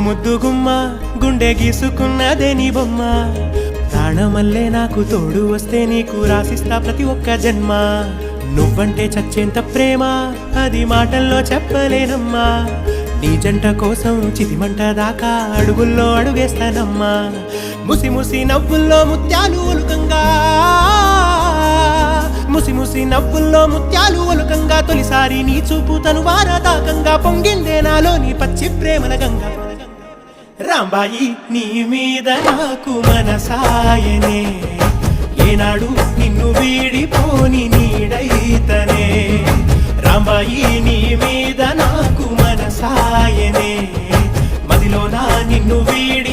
ముద్దు గుమ్మ గుండె గీసుకున్నదే నీ బొమ్మ ప్రాణమల్లే నాకు తోడు వస్తే నీకు రాసిస్తా ప్రతి ఒక్క జన్మ నువ్వంటే చచ్చేంత ప్రేమ అది మాటల్లో చెప్పలేనమ్మా నీ జంట కోసం చితిమంట దాకా అడుగుల్లో అడుగేస్తానమ్మా ముసి ముసి నవ్వుల్లో ముత్యాలు ఒలుకంగా ముసి ముసి నవ్వుల్లో ముత్యాలు ఒలుకంగా తొలిసారి నీ చూపు తను వారదాకంగా పొంగిందే నాలో నీ పచ్చి ప్రేమల గంగా రాంబాయి నీ మీద నాకు మనసాయనే ఏనాడు నిన్ను వీడిపోని నీడైతనే రాంబాయి నీ మీద నాకు మనసాయనే మదిలో నా నిన్ను వీడి